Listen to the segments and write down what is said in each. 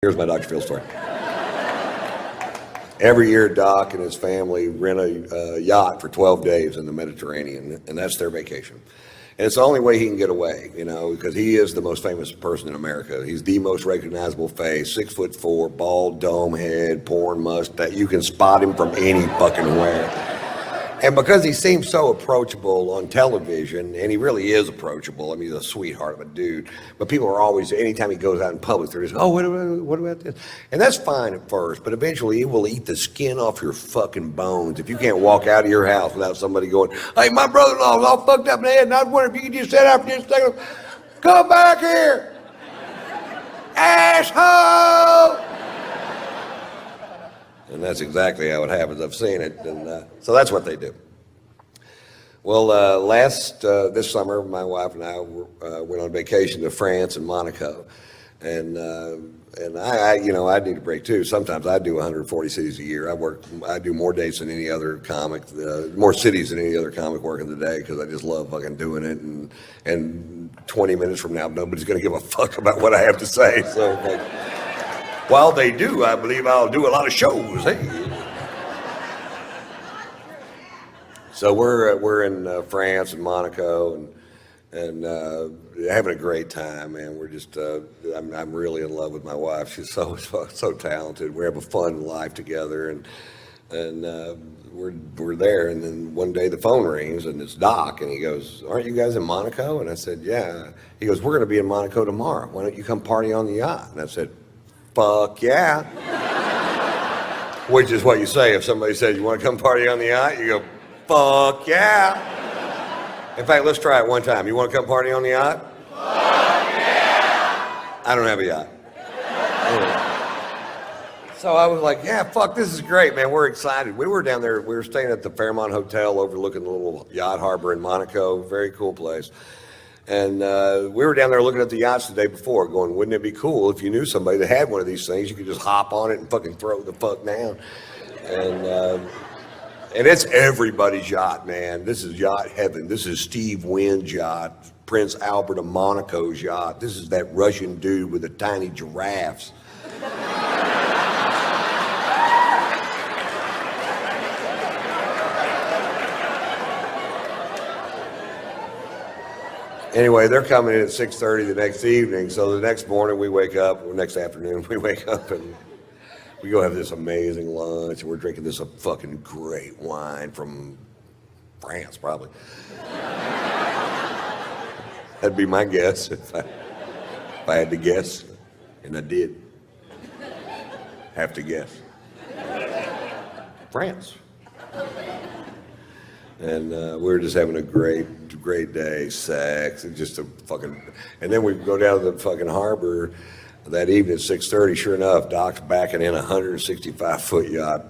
Here's my Dr. Phil story. Every year, Doc and his family rent a yacht for 12 days in the Mediterranean, and that's their vacation. And it's the only way he can get away, because he is the most famous person in America. He's the most recognizable face, 6'4", bald dome head, porn mustache. You can spot him from any fucking where. And because he seems so approachable on television, and he really is approachable, I mean, he's a sweetheart of a dude, but people are always, anytime he goes out in public, they're just, oh, what about this? And that's fine at first, but eventually it will eat the skin off your fucking bones if you can't walk out of your house without somebody going, hey, my brother-in-law's all fucked up in the head, and I was wondering if you could just sit out for just a second. Come back here, asshole! And that's exactly how it happens. I've seen it, and so that's what they do. Well, this summer, my wife and I went on vacation to France and Monaco, and I need a break too. Sometimes I do 140 cities a year. I do more dates than any other comic, more cities than any other comic working the day because I just love fucking doing it. And 20 minutes from now, nobody's gonna give a fuck about what I have to say. So. While they do, I believe I'll do a lot of shows. Hey. So we're in France and Monaco and having a great time, man. We're just I'm really in love with my wife. She's so talented. We have a fun life together, and we're there. And then one day the phone rings and it's Doc, and he goes, "Aren't you guys in Monaco?" And I said, "Yeah." He goes, "We're going to be in Monaco tomorrow. Why don't you come party on the yacht?" And I said, fuck yeah. Which is what you say if somebody says, you want to come party on the yacht? You go, fuck yeah. In fact, let's try it one time. You want to come party on the yacht? Fuck yeah. I don't have a yacht. So I was like, yeah, fuck, this is great, man. We're excited. We were down there. We were staying at the Fairmont Hotel overlooking the little yacht harbor in Monaco. Very cool place. And we were down there looking at the yachts the day before going, wouldn't it be cool if you knew somebody that had one of these things? You could just hop on it and fucking throw the fuck down. And it's everybody's yacht, man. This is yacht heaven. This is Steve Wynn's yacht, Prince Albert of Monaco's yacht. This is that Russian dude with the tiny giraffes. Anyway, they're coming in at 6:30 the next evening. So the next morning we wake up, or next afternoon we wake up and we go have this amazing lunch. And we're drinking this fucking great wine from France, probably. That'd be my guess if I had to guess, and I did have to guess. France. And we were just having a great day, sex, and just a fucking, and then we go down to the fucking harbor that evening at 6:30. Sure enough, Doc's backing in a 165-foot yacht.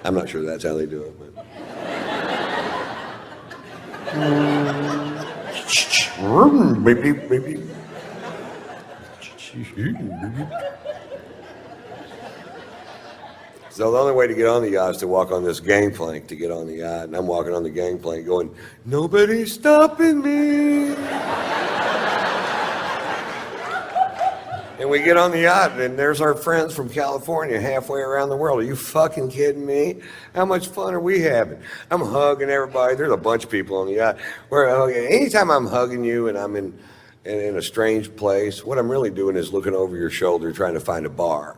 I'm not sure that's how they do it, but. Maybe. So the only way to get on the yacht is to walk on this gangplank to get on the yacht. And I'm walking on the gangplank going, nobody's stopping me. And we get on the yacht and there's our friends from California halfway around the world. Are you fucking kidding me? How much fun are we having? I'm hugging everybody. There's a bunch of people on the yacht. Anytime I'm hugging you and I'm in a strange place, what I'm really doing is looking over your shoulder trying to find a bar.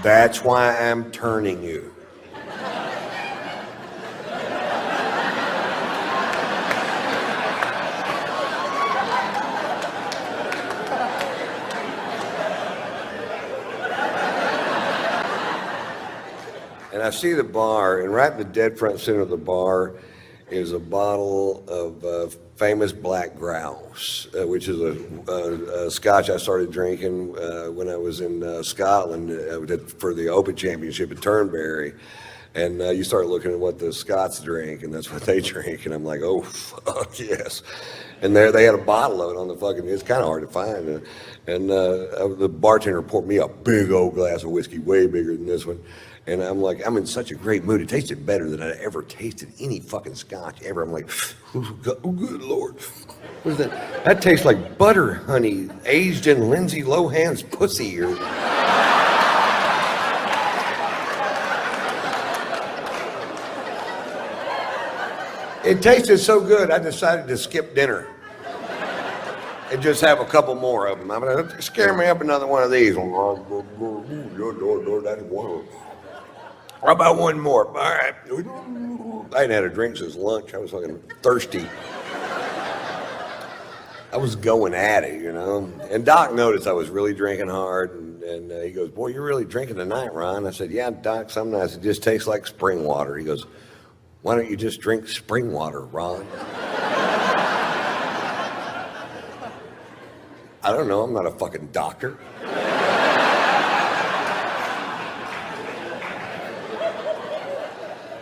That's why I'm turning you. And I see the bar, and right in the dead front center of the bar is a bottle of famous black grouse, which is a scotch I started drinking when I was in Scotland for the Open Championship at Turnberry. And you start looking at what the Scots drink, and that's what they drink. And I'm like, oh, fuck, yes. And there they had a bottle of it on the fucking, it's kind of hard to find. And the bartender poured me a big old glass of whiskey, way bigger than this one. And I'm like, I'm in such a great mood. It tasted better than I'd ever tasted any fucking scotch ever. I'm like, oh, good Lord. What is that? That tastes like butter honey aged in Lindsay Lohan's pussy. It tasted so good, I decided to skip dinner and just have a couple more of them. I'm gonna scare me up another one of these. That's one. How about one more? All right. I hadn't had a drink since lunch. I was fucking thirsty. I was going at it, you know. And Doc noticed I was really drinking hard, and he goes, "Boy, you're really drinking tonight, Ron." I said, "Yeah, Doc, some nights it just tastes like spring water." He goes, "Why don't you just drink spring water, Ron?" I don't know. I'm not a fucking doctor.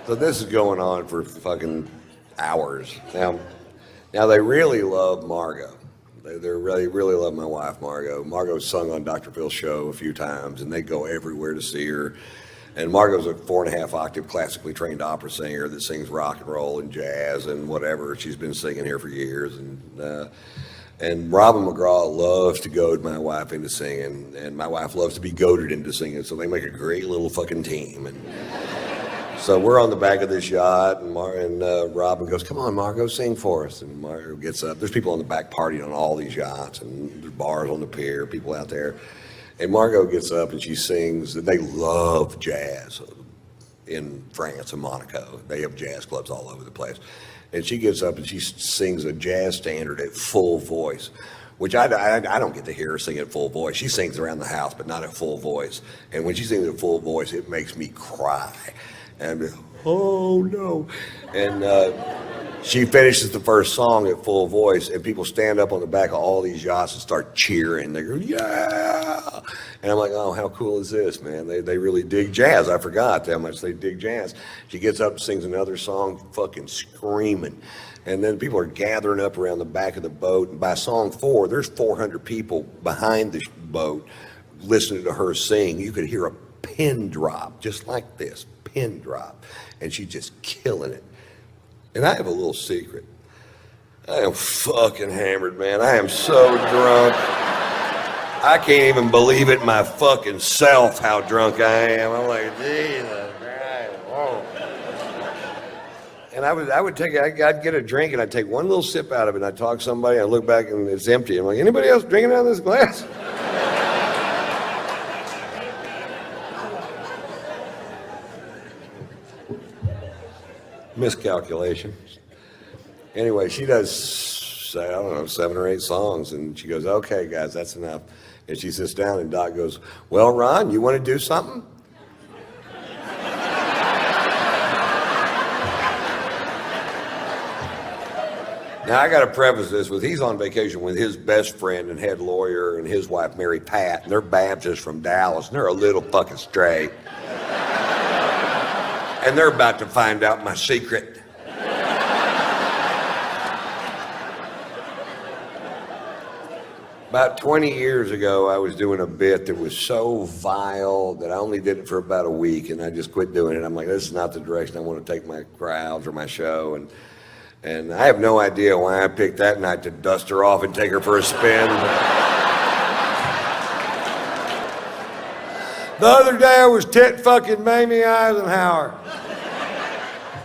So this is going on for fucking hours. Now they really love Margot. They really love my wife, Margot. Margot's sung on Dr. Phil's show a few times, and they go everywhere to see her. And Margot's a 4.5 octave classically trained opera singer that sings rock and roll and jazz and whatever. She's been singing here for years. And Robin McGraw loves to goad my wife into singing, and my wife loves to be goaded into singing. So they make a great little fucking team. And so we're on the back of this yacht, and Robin goes, "Come on, Margot, sing for us." And Margot gets up. There's people on the back partying on all these yachts, and there's bars on the pier, people out there. And Margot gets up and she sings. They love jazz in France and Monaco. They have jazz clubs all over the place. And she gets up and she sings a jazz standard at full voice, which I don't get to hear her sing at full voice. She sings around the house, but not at full voice. And when she sings at full voice, it makes me cry. And oh no. And she finishes the first song at full voice, and people stand up on the back of all these yachts and start cheering. They go, "Yeah!" And I'm like, "Oh, how cool is this, man? They really dig jazz. I forgot how much they dig jazz." She gets up and sings another song, fucking screaming. And then people are gathering up around the back of the boat. And by song 4, there's 400 people behind the boat listening to her sing. You could hear a pin drop, just like this, pin drop. And she's just killing it. And I have a little secret. I am fucking hammered, man. I am so drunk. I can't even believe it my fucking self how drunk I am. I'm like, Jesus Christ. Whoa. And I'd get a drink and I'd take one little sip out of it and I'd talk to somebody, I'd look back and it's empty. I'm like, anybody else drinking out of this glass? Miscalculation. Anyway, she does, I don't know, 7 or 8 songs, and she goes, "Okay, guys, that's enough." And she sits down, and Doc goes, "Well, Ron, you want to do something?" Now, I got to preface this with he's on vacation with his best friend and head lawyer and his wife, Mary Pat, and they're Baptists from Dallas, and they're a little fucking straight. And they're about to find out my secret. About 20 years ago, I was doing a bit that was so vile that I only did it for about a week, and I just quit doing it. I'm like, this is not the direction I want to take my crowds or my show. And I have no idea why I picked that night to dust her off and take her for a spin. The other day I was tit fucking Mamie Eisenhower.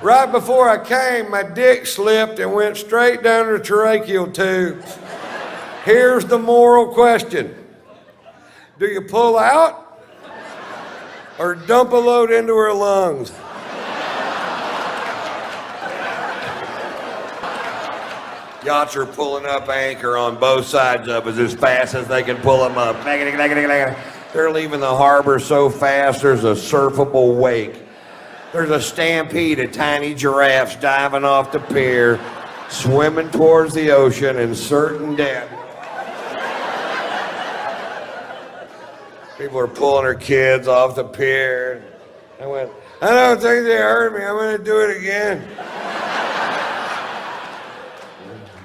Right before I came, my dick slipped and went straight down her tracheal tube. Here's the moral question. Do you pull out or dump a load into her lungs? Yachts are pulling up anchor on both sides of us as fast as they can pull them up. They're leaving the harbor so fast there's a surfable wake. There's a stampede of tiny giraffes diving off the pier, swimming towards the ocean in certain death. People are pulling their kids off the pier. I went, "I don't think they heard me. I'm going to do it again."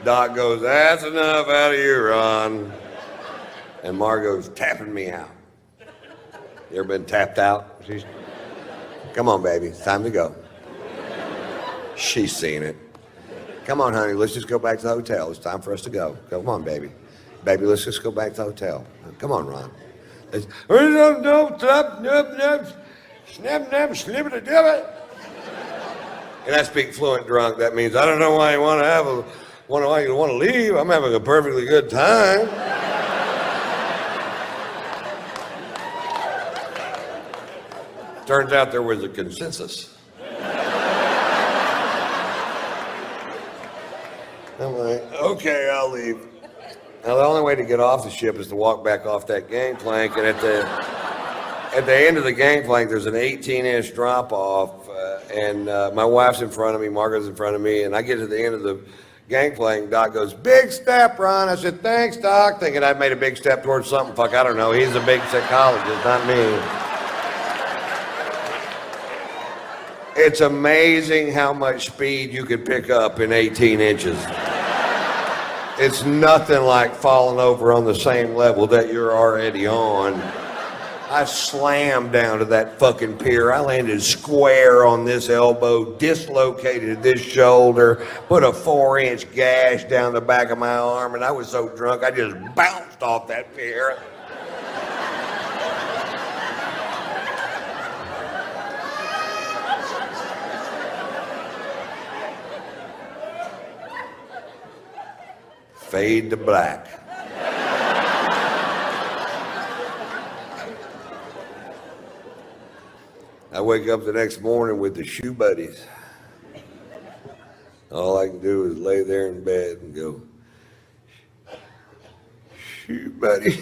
Doc goes, "That's enough out of you, Ron." And Margot's tapping me out. You ever been tapped out? Come on, baby, it's time to go. She's seen it. Come on, honey, let's just go back to the hotel. It's time for us to go. Come on, baby. Baby, let's just go back to the hotel. Come on, Ron. And I speak fluent drunk. That means I don't know why you want to leave. I'm having a perfectly good time. Turns out there was a consensus. I'm like, okay, I'll leave. Now, the only way to get off the ship is to walk back off that gangplank, and at the end of the gangplank, there's an 18-inch drop-off, and my wife's in front of me, Margaret's in front of me, and I get to the end of the gangplank, Doc goes, big step, Ron. I said, thanks, Doc, thinking I'd made a big step towards something. Fuck, I don't know. He's a big psychologist, not me. It's amazing how much speed you could pick up in 18 inches. It's nothing like falling over on the same level that you're already on. I slammed down to that fucking pier. I landed square on this elbow, dislocated this shoulder, put a 4-inch gash down the back of my arm, and I was so drunk I just bounced off that pier. Fade to black. I wake up the next morning with the shoe buddies. All I can do is lay there in bed and go, shoe buddy.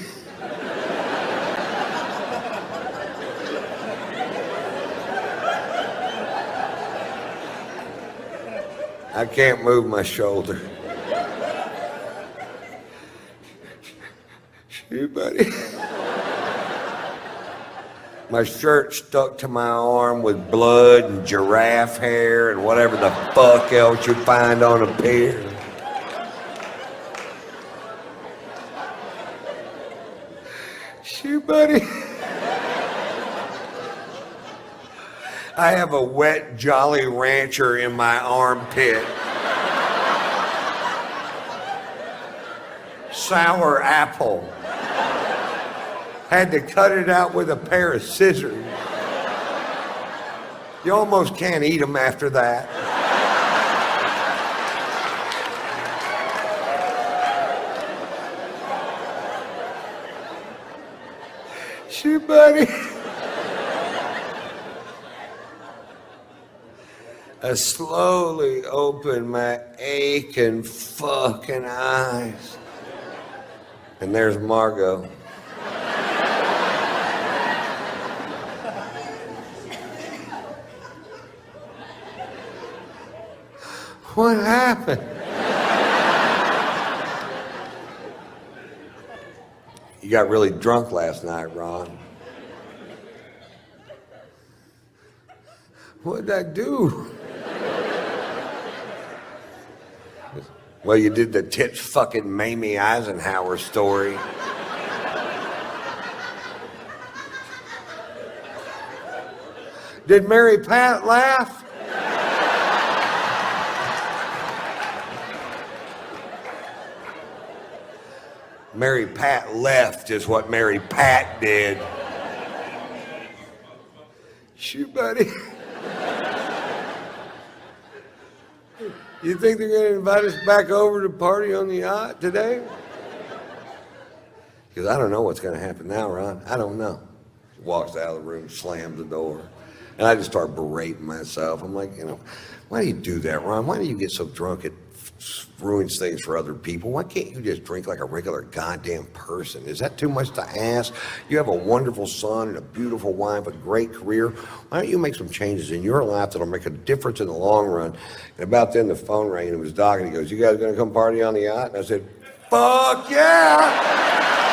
I can't move my shoulder. Shoe buddy. My shirt stuck to my arm with blood and giraffe hair and whatever the fuck else you find on a pier. Shoe buddy. I have a wet Jolly Rancher in my armpit. Sour apple. Had to cut it out with a pair of scissors. You almost can't eat them after that. Shoe buddy. I slowly opened my aching fucking eyes. And there's Margot. What happened? You got really drunk last night, Ron. What'd I do? Well, you did the tits fucking Mamie Eisenhower story. Did Mary Pat laugh? Mary Pat left is what Mary Pat did. Shoe buddy. You think they're going to invite us back over to party on the yacht today? Because I don't know what's going to happen now, Ron. I don't know. He walks out of the room, slams the door. And I just start berating myself. I'm like, why do you do that, Ron? Why do you get so drunk it ruins things for other people? Why can't you just drink like a regular goddamn person? Is that too much to ask? You have a wonderful son and a beautiful wife, a great career. Why don't you make some changes in your life that'll make a difference in the long run? And about then the phone rang and it was Doc and he goes, you guys gonna come party on the yacht? And I said, fuck yeah!